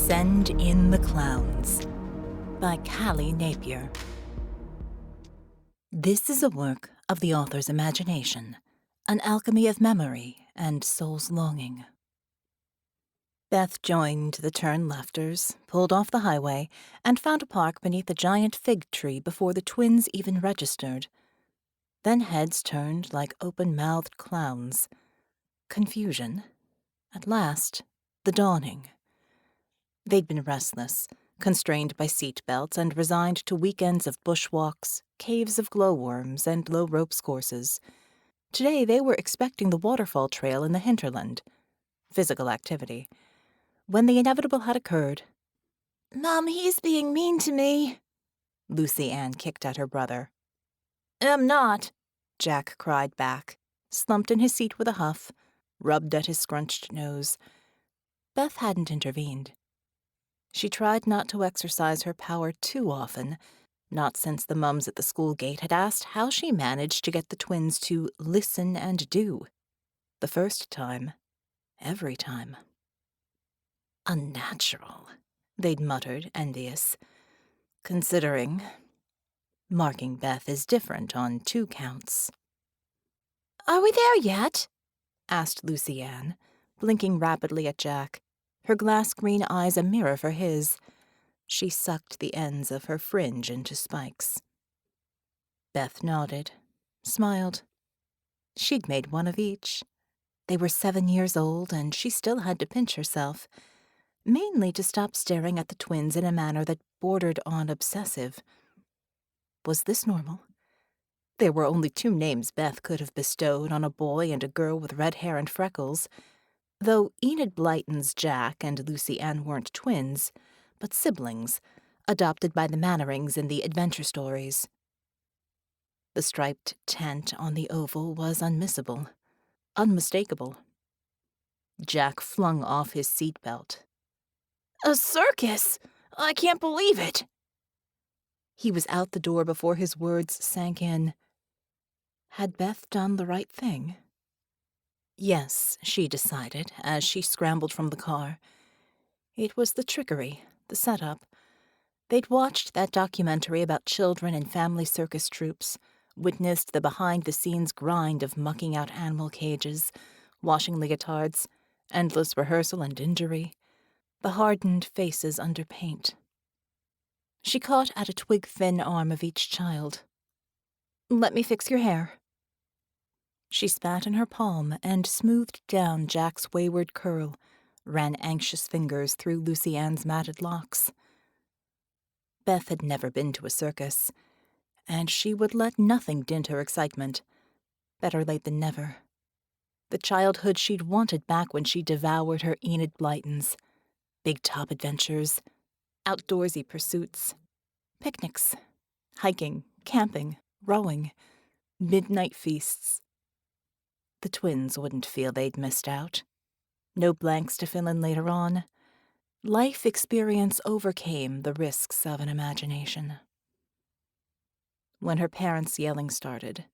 Send in the Clowns by Callie Napier. This is a work of the author's imagination, an alchemy of memory and soul's longing. Beth joined the turn-lefters, pulled off the highway, and found a park beneath a giant fig tree before the twins even registered. Then heads turned like open-mouthed clowns. Confusion. At last, the dawning. They'd been restless, constrained by seat belts and resigned to weekends of bushwalks, caves of glowworms, and low ropes courses. Today they were expecting the waterfall trail in the hinterland. Physical activity. When the inevitable had occurred, "Mom, he's being mean to me," Lucy Ann kicked at her brother. "I'm not," Jack cried back, slumped in his seat with a huff, rubbed at his scrunched nose. Beth hadn't intervened. She tried not to exercise her power too often, not since the mums at the school gate had asked how she managed to get the twins to listen and do. The first time, every time. Unnatural, they'd muttered, envious. Considering, marking Beth is different on 2 counts. "Are we there yet?" asked Lucy Ann, blinking rapidly at Jack, her glass-green eyes a mirror for his. She sucked the ends of her fringe into spikes. Beth nodded, smiled. She'd made one of each. They were 7 years old, and she still had to pinch herself, mainly to stop staring at the twins in a manner that bordered on obsessive. Was this normal? There were only 2 names Beth could have bestowed on a boy and a girl with red hair and freckles, though Enid Blyton's Jack and Lucy Ann weren't twins, but siblings, adopted by the Mannerings in the adventure stories. The striped tent on the oval was unmissable, unmistakable. Jack flung off his seatbelt. "A circus! I can't believe it!" He was out the door before his words sank in. Had Beth done the right thing? Yes, she decided, as she scrambled from the car. It was the trickery, the setup. They'd watched that documentary about children and family circus troupes, witnessed the behind-the-scenes grind of mucking out animal cages, washing leotards, endless rehearsal and injury, the hardened faces under paint. She caught at a twig-thin arm of each child. "Let me fix your hair." She spat in her palm and smoothed down Jack's wayward curl, ran anxious fingers through Lucy Ann's matted locks. Beth had never been to a circus, and she would let nothing dint her excitement. Better late than never. The childhood she'd wanted back when she devoured her Enid Blytons. Big-top adventures, outdoorsy pursuits, picnics, hiking, camping, rowing, midnight feasts. The twins wouldn't feel they'd missed out. No blanks to fill in later on. Life experience overcame the risks of an imagination. When her parents' yelling started,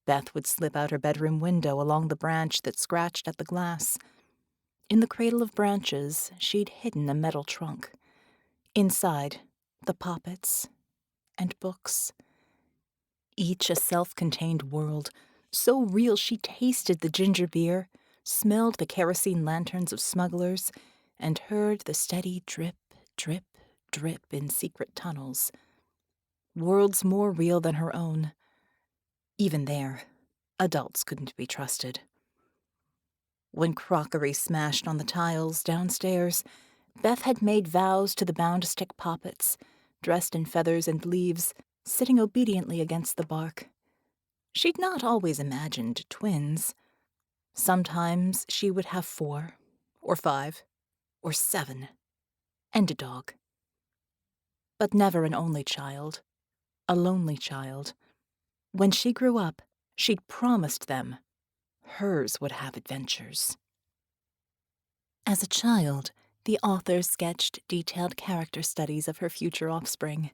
Beth would slip out her bedroom window along the branch that scratched at the glass. In the cradle of branches, she'd hidden a metal trunk. Inside, the poppets and books. Each a self-contained world, so real she tasted the ginger beer, smelled the kerosene lanterns of smugglers, and heard the steady drip, drip, drip in secret tunnels. Worlds more real than her own. Even there, adults couldn't be trusted. When crockery smashed on the tiles downstairs, Beth had made vows to the bound-stick poppets, dressed in feathers and leaves, sitting obediently against the bark. She'd not always imagined twins. Sometimes she would have 4, or 5, or 7, and a dog. But never an only child, a lonely child. When she grew up, she'd promised them hers would have adventures. As a child, the author sketched detailed character studies of her future offspring.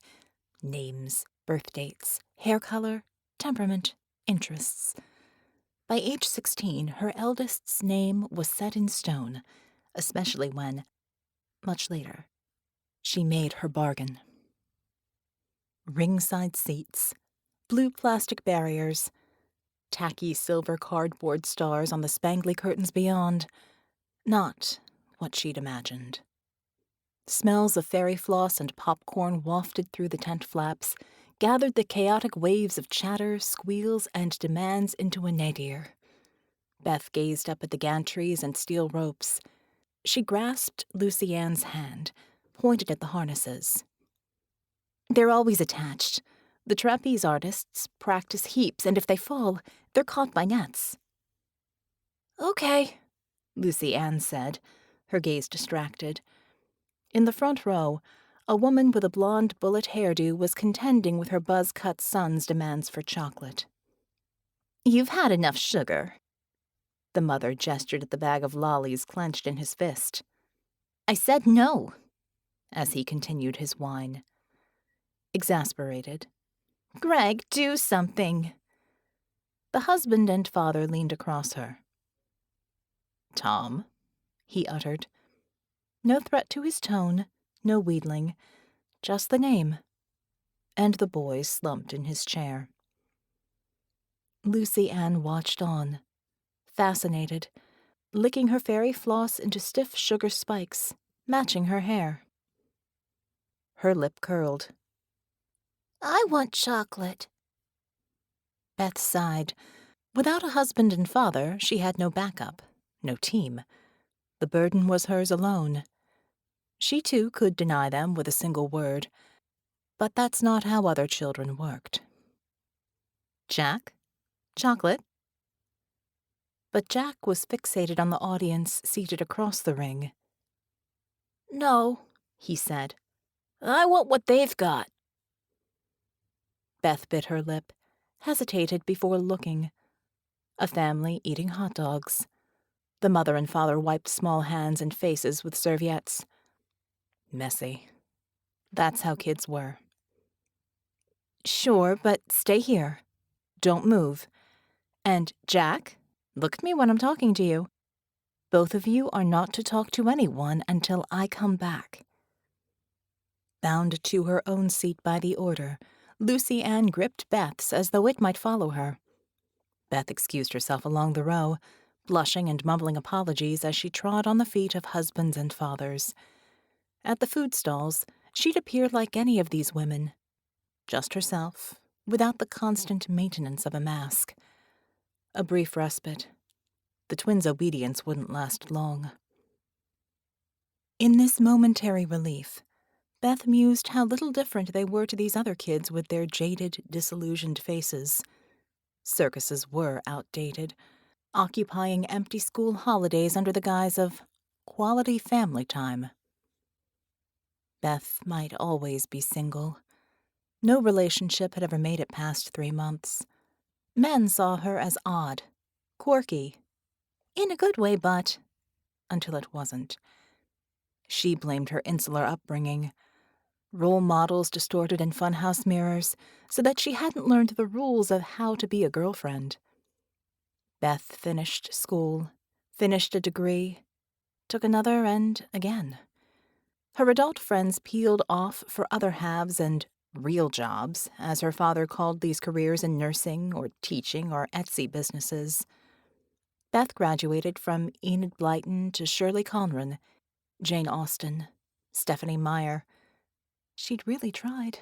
Names, birth dates, hair color, temperament, interests. By age 16, her eldest's name was set in stone, especially when, much later, She made her bargain. Ringside seats, blue plastic barriers, tacky silver cardboard stars on the spangly curtains beyond. Not what she'd imagined. Smells of fairy floss and popcorn wafted through the tent flaps, gathered the chaotic waves of chatter, squeals, and demands into a nadir. Beth gazed up at the gantries and steel ropes. She grasped Lucy Ann's hand, pointed at the harnesses. They're always attached. The trapeze artists practice heaps, and if they fall, they're caught by nets. Okay, Lucy Ann said, her gaze distracted. In the front row, a woman with a blonde bullet hairdo was contending with her buzz-cut son's demands for chocolate. You've had enough sugar. The mother gestured at the bag of lollies clenched in his fist. I said no, as he continued his whine. Exasperated. Greg, do something. The husband and father leaned across her. Tom, he uttered. No threat to his tone, no wheedling, just the name. And the boy slumped in his chair. Lucy Ann watched on, fascinated, licking her fairy floss into stiff sugar spikes, matching her hair. Her lip curled. I want chocolate. Beth sighed. Without a husband and father, she had no backup, no team. The burden was hers alone. She, too, could deny them with a single word. But that's not how other children worked. Jack? Chocolate? But Jack was fixated on the audience seated across the ring. No, he said. I want what they've got. Beth bit her lip, hesitated before looking. A family eating hot dogs. The mother and father wiped small hands and faces with serviettes. Messy. That's how kids were. Sure, but stay here. Don't move. And, Jack, look at me when I'm talking to you. Both of you are not to talk to anyone until I come back. Bound to her own seat by the order, Lucy Ann gripped Beth's as though it might follow her. Beth excused herself along the row, blushing and mumbling apologies as she trod on the feet of husbands and fathers. At the food stalls, she'd appeared like any of these women. Just herself, without the constant maintenance of a mask. A brief respite. The twins' obedience wouldn't last long. In this momentary relief, Beth mused how little different they were to these other kids with their jaded, disillusioned faces. Circuses were outdated, occupying empty school holidays under the guise of quality family time. Beth might always be single. No relationship had ever made it past 3 months. Men saw her as odd, quirky, in a good way, but until it wasn't. She blamed her insular upbringing. Role models distorted in funhouse mirrors so that she hadn't learned the rules of how to be a girlfriend. Beth finished school, finished a degree, took another, and again. Her adult friends peeled off for other halves and real jobs, as her father called these careers in nursing or teaching or Etsy businesses. Beth graduated from Enid Blyton to Shirley Conran, Jane Austen, Stephanie Meyer. She'd really tried.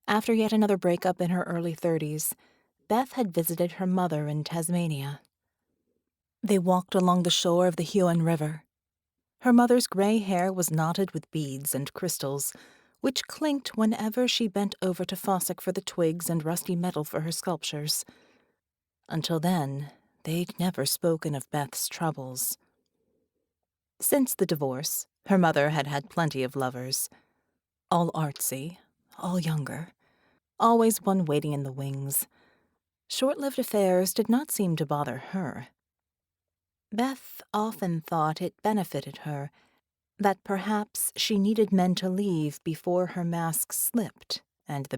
After yet another breakup in her early 30s, Beth had visited her mother in Tasmania. They walked along the shore of the Huon River. Her mother's gray hair was knotted with beads and crystals, which clinked whenever she bent over to Fossick for the twigs and rusty metal for her sculptures. Until then, they'd never spoken of Beth's troubles. Since the divorce, her mother had had plenty of lovers. All artsy, all younger, always one waiting in the wings. Short-lived affairs did not seem to bother her. Beth often thought it benefited her, that perhaps she needed men to leave before her mask slipped and the